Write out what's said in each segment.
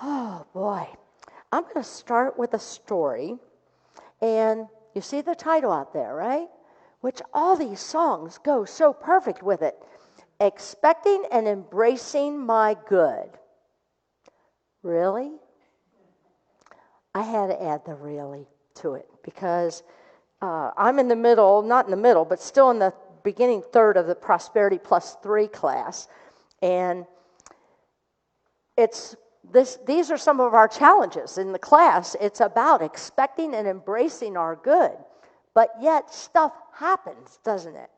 Oh boy. I'm going to start with a story. And you see the title out there, right? Which all these songs go so perfect with it. Expecting and embracing my good. Really? I had to add the really to it because I'm in the middle, not in the middle, but still in the beginning third of the Prosperity Plus 3 class. And these are some of our challenges in the class. It's about expecting and embracing our good. But yet stuff happens, doesn't it?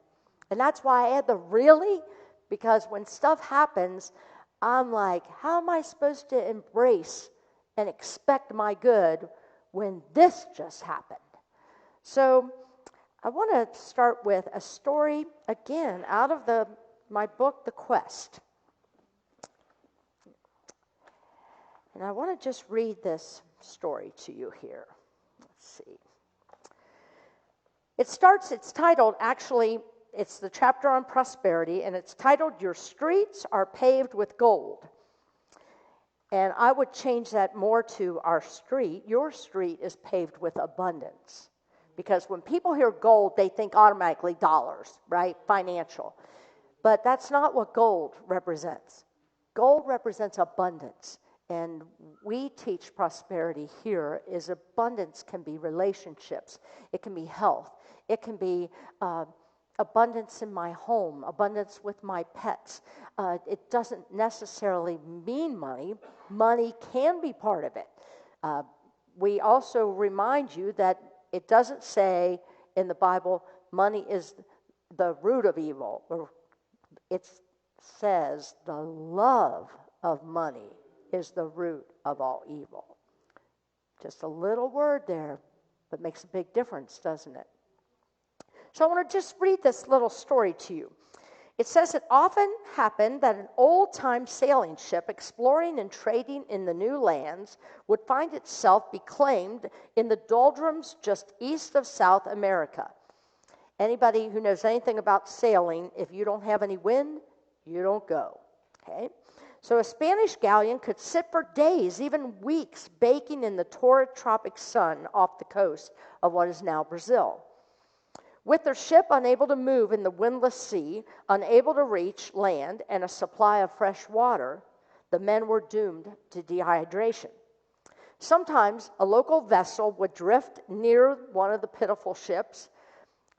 And that's why I add the really, because when stuff happens, I'm like, how am I supposed to embrace and expect my good when this just happened? So I want to start with a story, again, out of my book, The Quest. And I want to just read this story to you here. Let's see. It's titled, actually, it's the chapter on prosperity, and it's titled, Your Streets Are Paved with Gold. And I would change that more to your street is paved with abundance. Because when people hear gold, they think automatically dollars, right? Financial. But that's not what gold represents. Gold represents abundance. And we teach prosperity here is abundance can be relationships. It can be health. It can be abundance in my home, abundance with my pets. It doesn't necessarily mean money. Money can be part of it. We also remind you that it doesn't say in the Bible money is the root of evil. It says the love of money is the root of all evil. Just a little word there, but makes a big difference, doesn't it? So I want to just read this little story to you. It says it often happened that an old-time sailing ship exploring and trading in the new lands would find itself beclaimed in the doldrums just east of South America. Anybody who knows anything about sailing, if you don't have any wind, you don't go. Okay? So a Spanish galleon could sit for days, even weeks, baking in the torrid tropic sun off the coast of what is now Brazil. With their ship unable to move in the windless sea, unable to reach land and a supply of fresh water, the men were doomed to dehydration. Sometimes a local vessel would drift near one of the pitiful ships,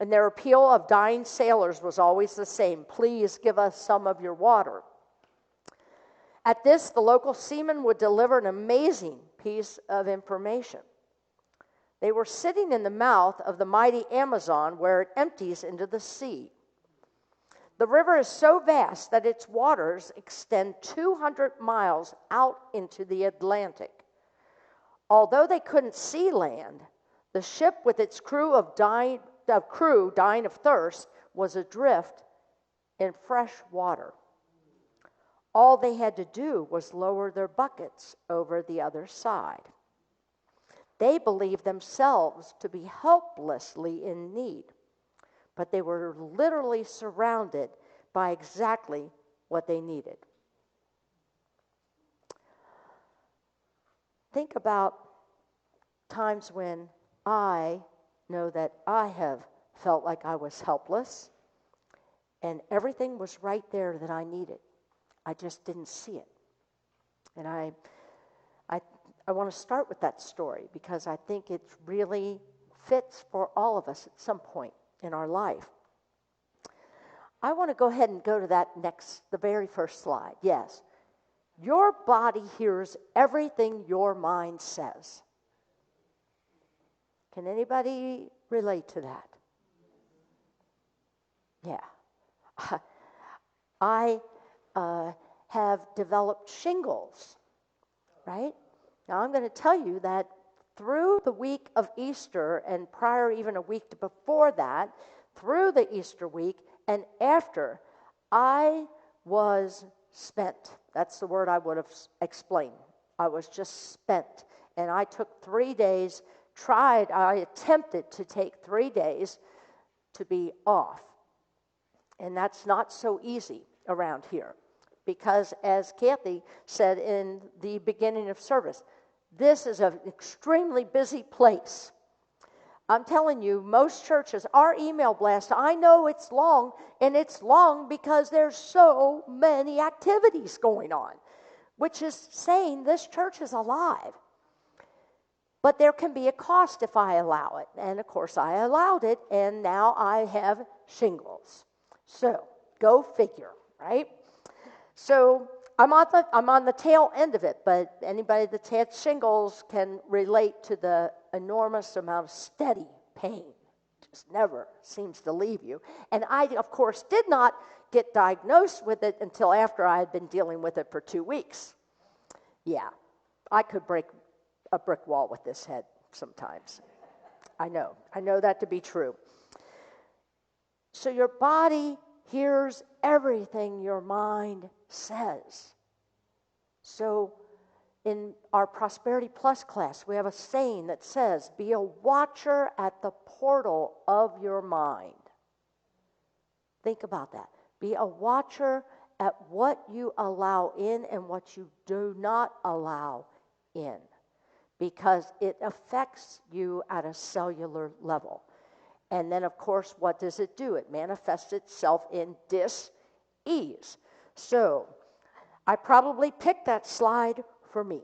and their appeal of dying sailors was always the same: please give us some of your water. At this, the local seaman would deliver an amazing piece of information. They were sitting in the mouth of the mighty Amazon where it empties into the sea. The river is so vast that its waters extend 200 miles out into the Atlantic. Although they couldn't see land, the ship with its crew dying of thirst was adrift in fresh water. All they had to do was lower their buckets over the other side. They believed themselves to be helplessly in need, but they were literally surrounded by exactly what they needed. Think about times when I know that I have felt like I was helpless and everything was right there that I needed. I just didn't see it. And I want to start with that story because I think it really fits for all of us at some point in our life. I want to go ahead and go to the very first slide. Yes. Your body hears everything your mind says. Can anybody relate to that? Yeah. I have developed shingles, right? Now, I'm going to tell you that through the week of Easter and prior even a week before that, through the Easter week and after, I was spent. That's the word I would have explained. I was just spent. And I took 3 days, I attempted to take 3 days to be off. And that's not so easy around here. because as Kathy said in the beginning of service, this is an extremely busy place. I'm telling you, most churches, our email blast, I know it's long, and it's long because there's so many activities going on, which is saying this church is alive. But there can be a cost if I allow it. And of course, I allowed it, and now I have shingles. So, go figure, right? So, I'm on the tail end of it, but anybody that's had shingles can relate to the enormous amount of steady pain. Just never seems to leave you. And I, of course, did not get diagnosed with it until after I had been dealing with it for 2 weeks. Yeah, I could break a brick wall with this head sometimes. I know that to be true. So your body hears everything your mind says. So in our Prosperity Plus class, we have a saying that says, be a watcher at the portal of your mind. Think about that. Be a watcher at what you allow in and what you do not allow in, because it affects you at a cellular level. And then, of course, what does it do? It manifests itself in dis-ease. So, I probably picked that slide for me.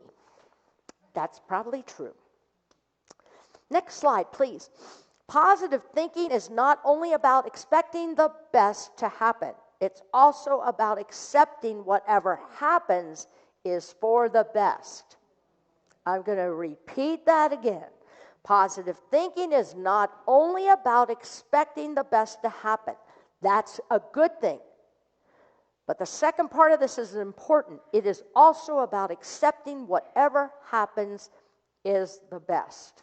That's probably true. Next slide, please. Positive thinking is not only about expecting the best to happen, it's also about accepting whatever happens is for the best. I'm going to repeat that again. Positive thinking is not only about expecting the best to happen. That's a good thing. But the second part of this is important. It is also about accepting whatever happens is the best.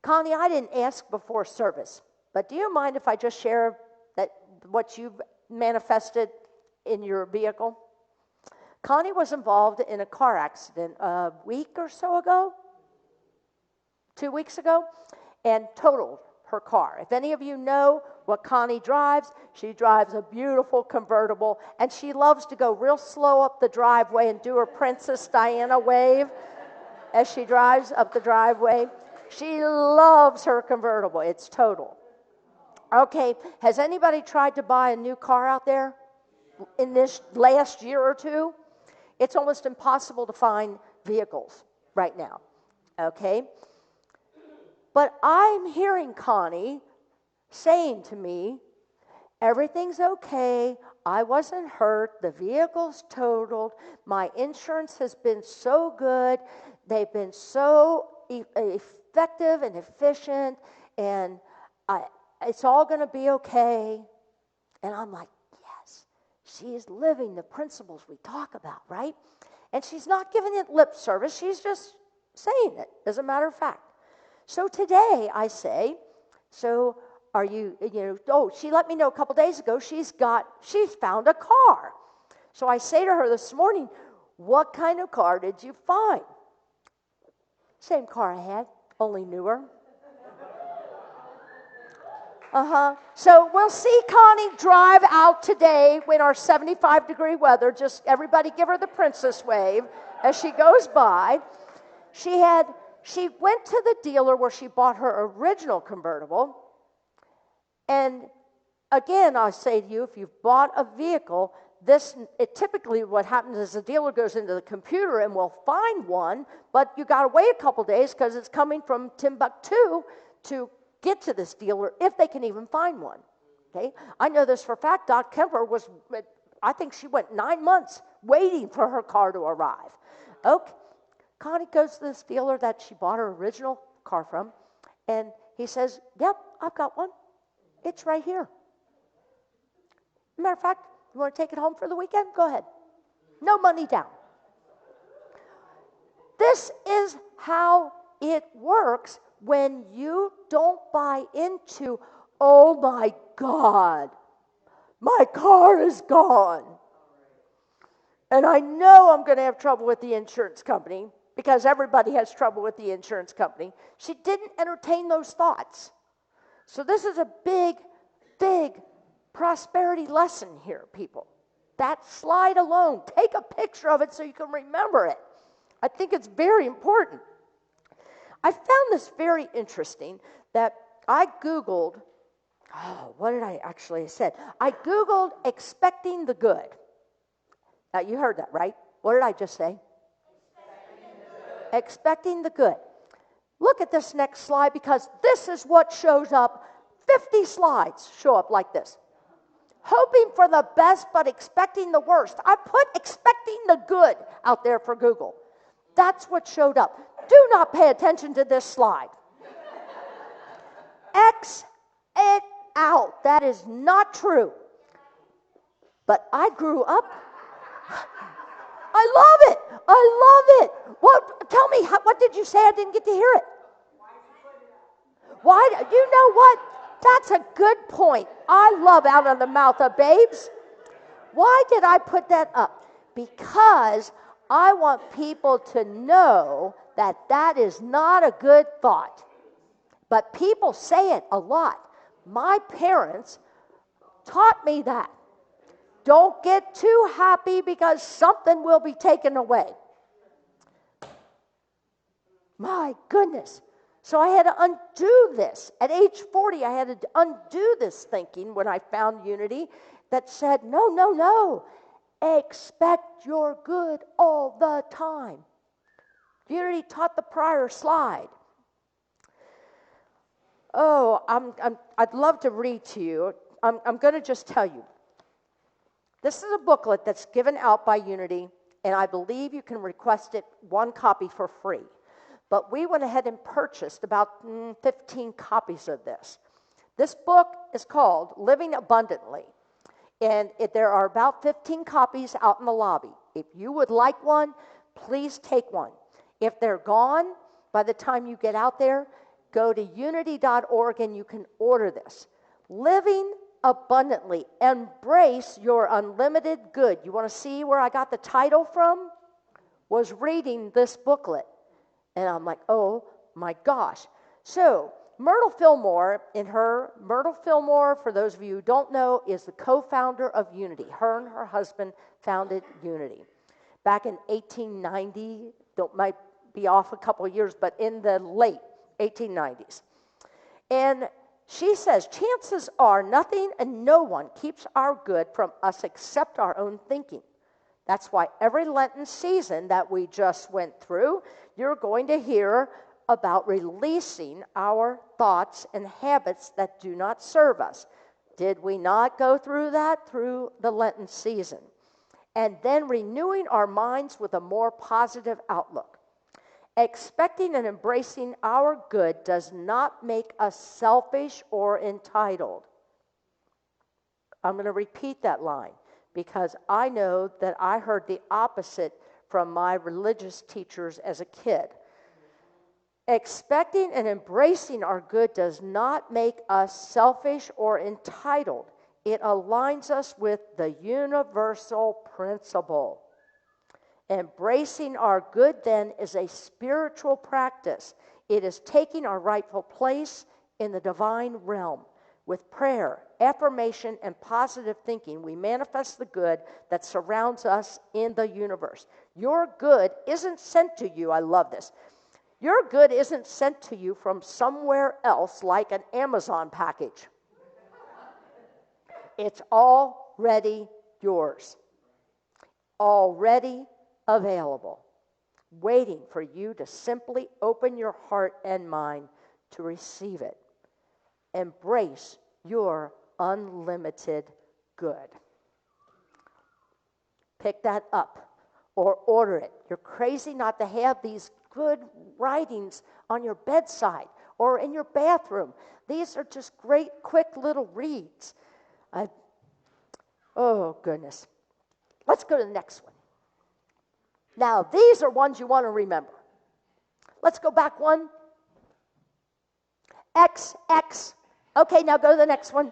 Connie, I didn't ask before service, but do you mind if I just share that what you've manifested in your vehicle? Connie was involved in a car accident a week or so ago, 2 weeks ago, and totaled her car. If any of you know what Connie drives, she drives a beautiful convertible, and she loves to go real slow up the driveway and do her Princess Diana wave as she drives up the driveway. She loves her convertible. It's total. Okay, has anybody tried to buy a new car out there in this last year or two? It's almost impossible to find vehicles right now, okay? But I'm hearing Connie saying to me, everything's okay, I wasn't hurt, the vehicle's totaled, my insurance has been so good, they've been so effective and efficient, and it's all going to be okay. And I'm like, yes, she is living the principles we talk about, right? And she's not giving it lip service, she's just saying it, as a matter of fact. So today I say, so are you, she let me know a couple days ago she's found a car. So I say to her this morning, what kind of car did you find? Same car I had, only newer. So we'll see Connie drive out today in our 75-degree weather. Just everybody give her the princess wave as she goes by. She went to the dealer where she bought her original convertible. And again, I say to you, if you've bought a vehicle, typically what happens is the dealer goes into the computer and will find one, but you got to wait a couple days because it's coming from Timbuktu to get to this dealer if they can even find one. Okay, I know this for a fact. Doc Kemper I think she went 9 months waiting for her car to arrive. Okay, Connie goes to this dealer that she bought her original car from, and he says, yep, I've got one. It's right here. Matter of fact, you want to take it home for the weekend? Go ahead. No money down. This is how it works when you don't buy into, oh my God, my car is gone. And I know I'm going to have trouble with the insurance company because everybody has trouble with the insurance company. She didn't entertain those thoughts. So this is a big, big prosperity lesson here, people. That slide alone, take a picture of it so you can remember it. I think it's very important. I found this very interesting that I Googled, what did I actually say? I Googled expecting the good. Now, you heard that, right? What did I just say? Expecting the good. Look at this next slide, because this is what shows up. 50 slides show up like this. Hoping for the best, but expecting the worst. I put expecting the good out there for Google. That's what showed up. Do not pay attention to this slide. X it out. That is not true. But I grew up. I love it. I love it. What? Tell me, what did you say? I didn't get to hear it. Why? You know what? That's a good point. I love out of the mouth of babes. Why did I put that up? Because I want people to know that that is not a good thought. But people say it a lot. My parents taught me that. Don't get too happy because something will be taken away. My goodness. So I had to undo this. At age 40, I had to undo this thinking when I found Unity that said, no, no, no. Expect your good all the time. Unity taught the prior slide. Oh, I'd love to read to you. I'm going to just tell you. This is a booklet that's given out by Unity, and I believe you can request it, one copy for free. But we went ahead and purchased about 15 copies of this. This book is called Living Abundantly, and there are about 15 copies out in the lobby. If you would like one, please take one. If they're gone by the time you get out there, go to unity.org and you can order this. Living Abundantly. Embrace your unlimited good. You want to see where I got the title from? Was reading this booklet. And I'm like, oh my gosh. So Myrtle Fillmore, Myrtle Fillmore, for those of you who don't know, is the co-founder of Unity. Her and her husband founded Unity. Back in 1890, might be off a couple of years, but in the late 1890s. And she says, chances are nothing and no one keeps our good from us except our own thinking. That's why every Lenten season that we just went through, you're going to hear about releasing our thoughts and habits that do not serve us. Did we not go through that through the Lenten season? And then renewing our minds with a more positive outlook. Expecting and embracing our good does not make us selfish or entitled. I'm going to repeat that line because I know that I heard the opposite from my religious teachers as a kid. Expecting and embracing our good does not make us selfish or entitled. It aligns us with the universal principle. Embracing our good, then, is a spiritual practice. It is taking our rightful place in the divine realm. With prayer, affirmation, and positive thinking, we manifest the good that surrounds us in the universe. Your good isn't sent to you. I love this. Your good isn't sent to you from somewhere else like an Amazon package. It's already yours. Already available, waiting for you to simply open your heart and mind to receive it. Embrace your unlimited good. Pick that up or order it. You're crazy not to have these good writings on your bedside or in your bathroom. These are just great, quick little reads. Oh, goodness. Let's go to the next one. Now, these are ones you want to remember. Let's go back one. XX. Okay, now go to the next one.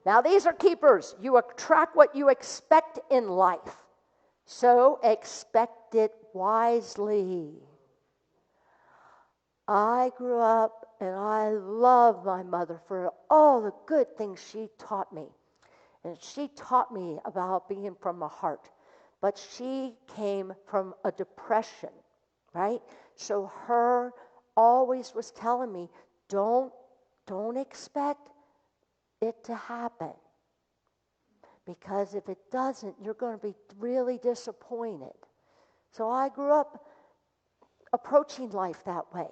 Now, these are keepers. You attract what you expect in life. So expect it wisely. I grew up And I love my mother for all the good things she taught me. And she taught me about being from the heart. But she came from a depression, right? So her always was telling me, don't expect it to happen. Because if it doesn't, you're going to be really disappointed. So I grew up approaching life that way.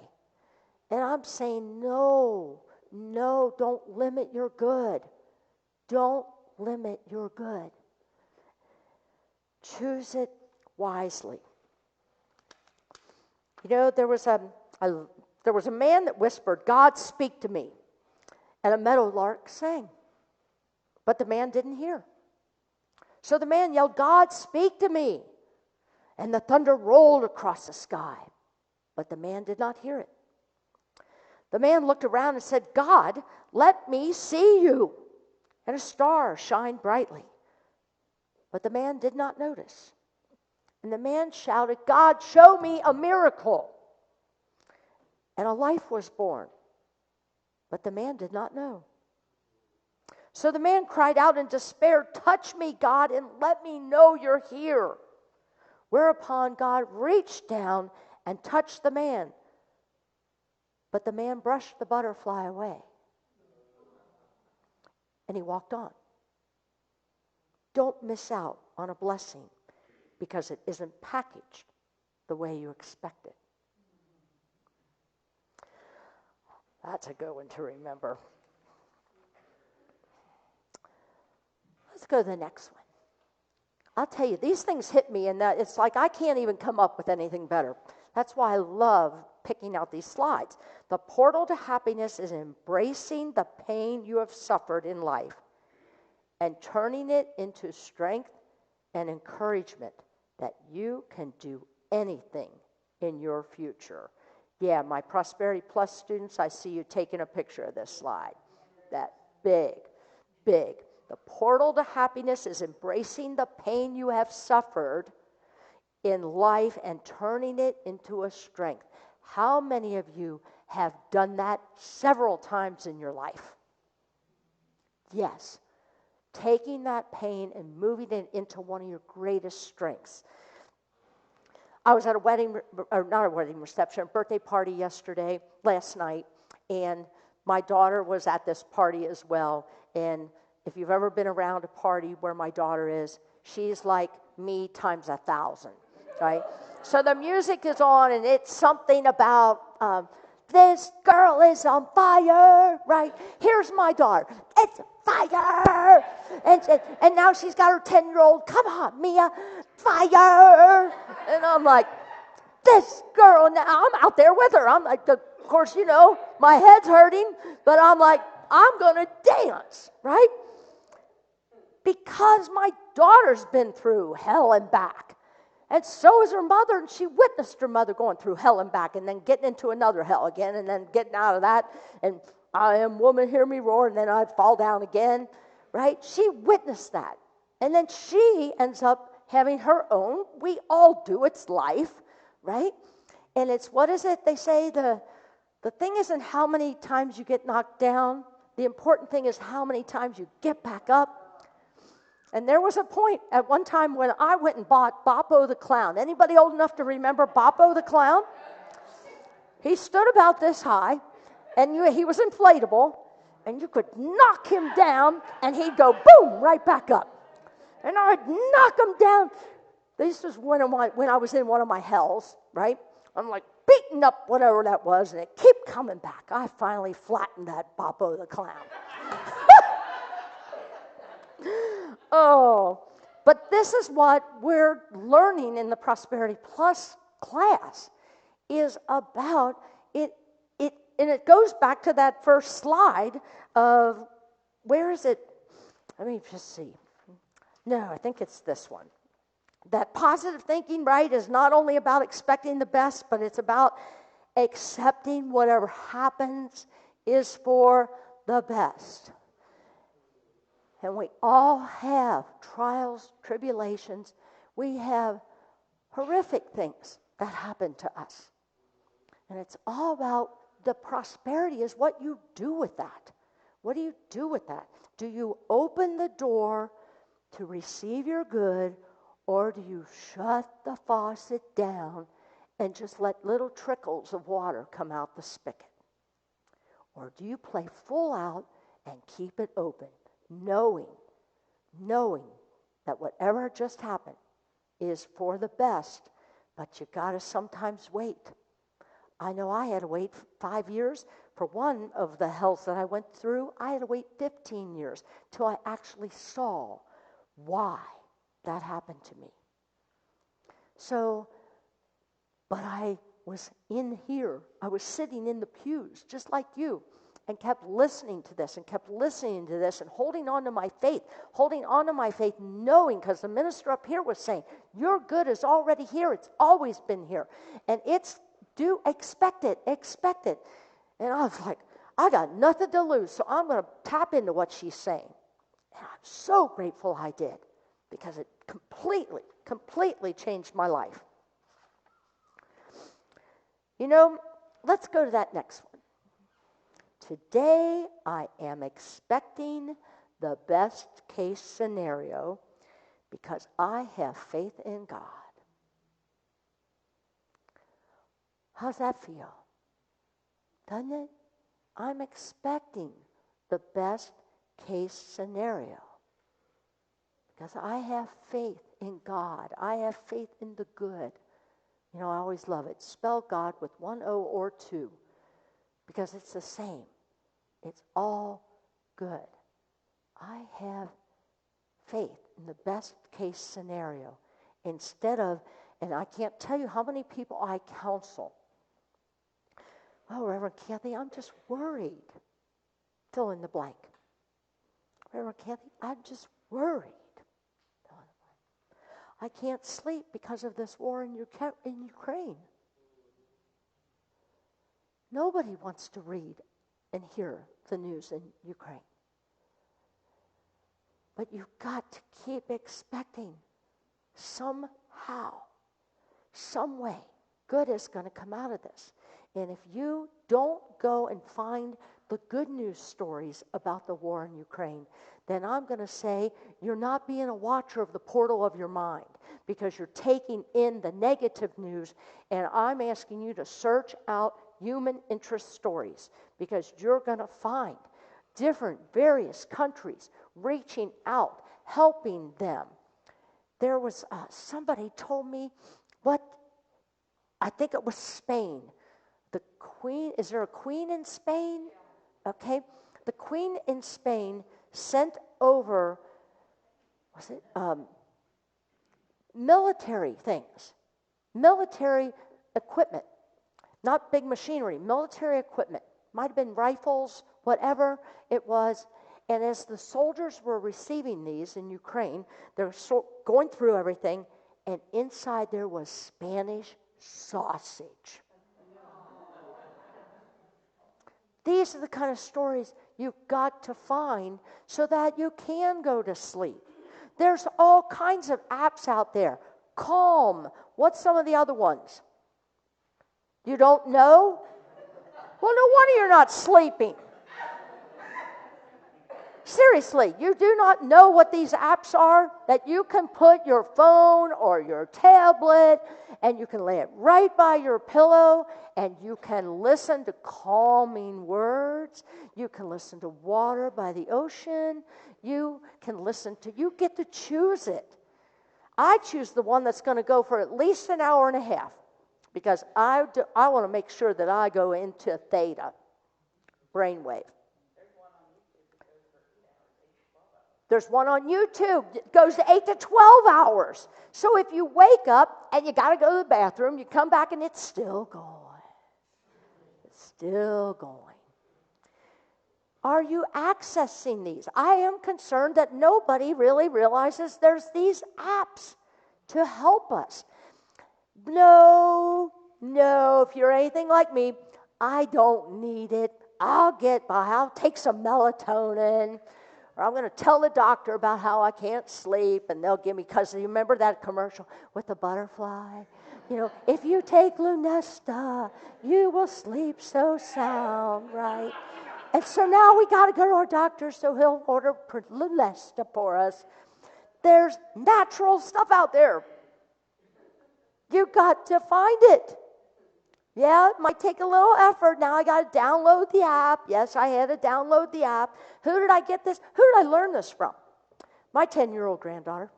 And I'm saying, no, don't limit your good. Don't limit your good. Choose it wisely. You know, there was a man that whispered, "God, speak to me." And a meadowlark sang. But the man didn't hear. So the man yelled, "God, speak to me." And the thunder rolled across the sky. But the man did not hear it. The man looked around and said, "God, let me see you." And a star shined brightly. But the man did not notice. And the man shouted, "God, show me a miracle." And a life was born. But the man did not know. So the man cried out in despair, "Touch me, God, and let me know you're here." Whereupon God reached down and touched the man. But the man brushed the butterfly away. And he walked on. Don't miss out on a blessing because it isn't packaged the way you expect it. That's a good one to remember. Let's go to the next one. I'll tell you, these things hit me, and that it's like I can't even come up with anything better. That's why I love picking out these slides. The portal to happiness is embracing the pain you have suffered in life and turning it into strength and encouragement that you can do anything in your future. Yeah, my Prosperity Plus students, I see you taking a picture of this slide. That big. The portal to happiness is embracing the pain you have suffered in life and turning it into a strength. How many of you have done that several times in your life? Yes. Taking that pain and moving it into one of your greatest strengths. I was at a wedding, or not a wedding reception, a birthday party last night, and my daughter was at this party as well. And if you've ever been around a party where my daughter is, she's like me times 1,000, right? So the music is on, and it's something about this girl is on fire, right? Here's my daughter. It's fire. And now she's got her 10-year-old. Come on, Mia. Fire. And I'm like, this girl. Now I'm out there with her. I'm like, of course, you know, my head's hurting. But I'm like, I'm going to dance, right? Because my daughter's been through hell and back. And so is her mother, and she witnessed her mother going through hell and back and then getting into another hell again and then getting out of that. And I am woman, hear me roar, and then I'd fall down again, right? She witnessed that. And then she ends up having her own. We all do. It's life, right? And it's, what is it they say? The thing isn't how many times you get knocked down. The important thing is how many times you get back up. And there was a point at one time when I went and bought Boppo the Clown. Anybody old enough to remember Boppo the Clown? He stood about this high, and he was inflatable, and you could knock him down, and he'd go boom, right back up. And I'd knock him down. This was when I was in one of my hells, right? I'm like beating up whatever that was, and it kept coming back. I finally flattened that Boppo the Clown. Oh, but this is what we're learning in the Prosperity Plus class is about it, and it goes back to that first slide of, where is it? Let me just see. No, I think it's this one. That positive thinking, right, is not only about expecting the best, but it's about accepting whatever happens is for the best. And we all have trials, tribulations. We have horrific things that happen to us. And it's all about the prosperity is what you do with that. What do you do with that? Do you open the door to receive your good, or do you shut the faucet down and just let little trickles of water come out the spigot? Or do you play full out and keep it open, knowing that whatever just happened is for the best, but you got to sometimes wait. I know I had to wait 5 years for one of the hells that I went through. I had to wait 15 years till I actually saw why that happened to me. So, but I was in here. I was sitting in the pews just like you, and kept listening to this and kept listening to this and holding on to my faith, knowing, because the minister up here was saying, your good is already here. It's always been here. And expect it. And I was like, I got nothing to lose, so I'm going to tap into what she's saying. And I'm so grateful I did, because it completely changed my life. Let's go to that next one. Today, I am expecting the best case scenario because I have faith in God. How's that feel? Doesn't it? I'm expecting the best case scenario because I have faith in God. I have faith in the good. I always love it. Spell God with one O or two, because it's the same. It's all good. I have faith in the best case scenario instead of, and I can't tell you how many people I counsel. Oh, Reverend Kathy, I'm just worried. Fill in the blank. Reverend Kathy, I'm just worried. Fill in the blank. I can't sleep because of this war in Ukraine. Nobody wants to read and hear the news in Ukraine. But you've got to keep expecting somehow, some way, good is going to come out of this. And if you don't go and find the good news stories about the war in Ukraine, then I'm going to say you're not being a watcher of the portal of your mind, because you're taking in the negative news, and I'm asking you to search out human interest stories, because you're going to find different various countries reaching out, helping them. There was somebody told me I think it was Spain. The queen, is there a queen in Spain? Okay. The queen in Spain sent over, military things, military equipment, not big machinery, military equipment. Might have been rifles, whatever it was. And as the soldiers were receiving these in Ukraine, they're going through everything, and inside there was Spanish sausage. These are the kind of stories you've got to find so that you can go to sleep. There's all kinds of apps out there. Calm. What's some of the other ones? You don't know? Well, no wonder you're not sleeping. Seriously, you do not know what these apps are that you can put your phone or your tablet and you can lay it right by your pillow and you can listen to calming words. You can listen to water by the ocean. You get to choose it. I choose the one that's going to go for at least an hour and a half because I want to make sure that I go into theta, brainwave. There's one on YouTube that goes to 8 to 12 hours. So if you wake up and you got to go to the bathroom, you come back and it's still going. It's still going. Are you accessing these? I am concerned that nobody really realizes there's these apps to help us. No, if you're anything like me, I don't need it. I'll get by. I'll take some melatonin. Or I'm going to tell the doctor about how I can't sleep, and they'll give me, because you remember that commercial with the butterfly? If you take Lunesta, you will sleep so sound, right? And so now we got to go to our doctor, so he'll order Lunesta for us. There's natural stuff out there. You got to find it. Yeah, it might take a little effort. Now I got to download the app. Yes, I had to download the app. Who did I get this? Who did I learn this from? My 10-year-old granddaughter.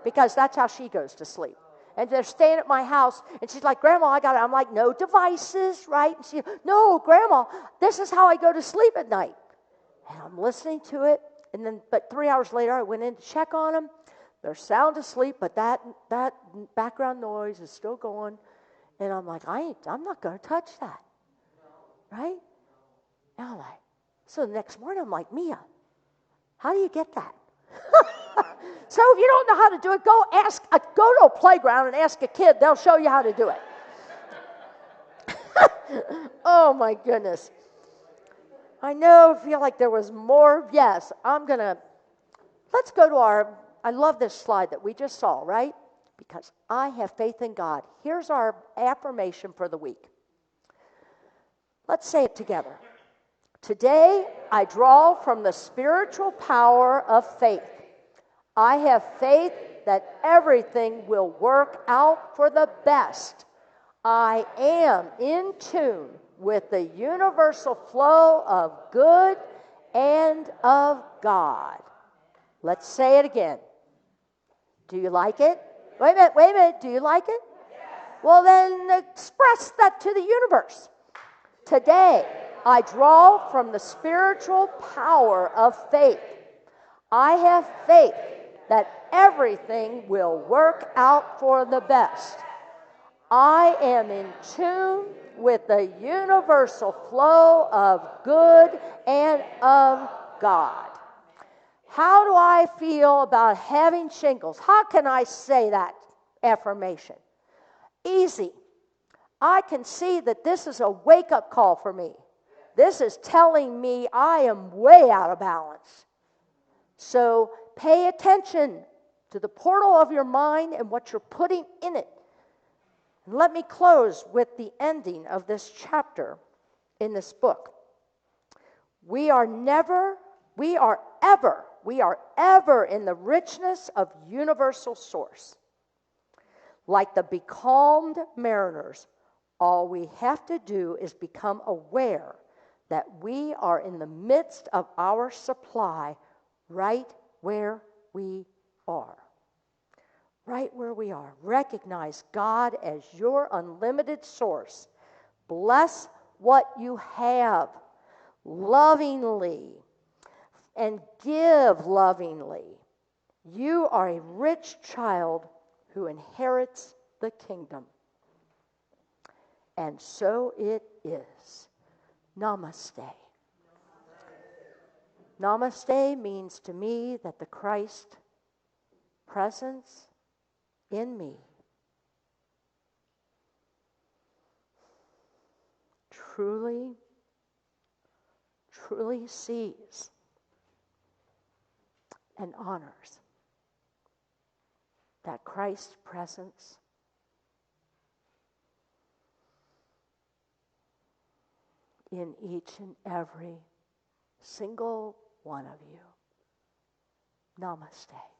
Because that's how she goes to sleep. And they're staying at my house, and she's like, Grandma, I got it. I'm like, no devices, right? And she, no, Grandma, this is how I go to sleep at night. And I'm listening to it, but 3 hours later, I went in to check on them. They're sound asleep, but that background noise is still going. And I'm like, I'm not going to touch that, right? And I'm like, so the next morning, I'm like, Mia, how do you get that? So if you don't know how to do it, go to a playground and ask a kid. They'll show you how to do it. Oh, my goodness. I feel like there was more. Yes, let's go to I love this slide that we just saw, right? Because I have faith in God. Here's our affirmation for the week. Let's say it together. Today, I draw from the spiritual power of faith. I have faith that everything will work out for the best. I am in tune with the universal flow of good and of God. Let's say it again. Do you like it? Wait a minute. Do you like it? Yes. Well, then express that to the universe. Today, I draw from the spiritual power of faith. I have faith that everything will work out for the best. I am in tune with the universal flow of good and of God. How do I feel about having shingles? How can I say that affirmation? Easy. I can see that this is a wake-up call for me. This is telling me I am way out of balance. So pay attention to the portal of your mind and what you're putting in it. And let me close with the ending of this chapter in this book. We are ever in the richness of universal source. Like the becalmed mariners, all we have to do is become aware that we are in the midst of our supply right where we are. Right where we are. Recognize God as your unlimited source. Bless what you have lovingly and give lovingly. You are a rich child who inherits the kingdom. And so it is. Namaste. Namaste means to me that the Christ presence in me truly sees and honors that Christ's presence in each and every single one of you. Namaste.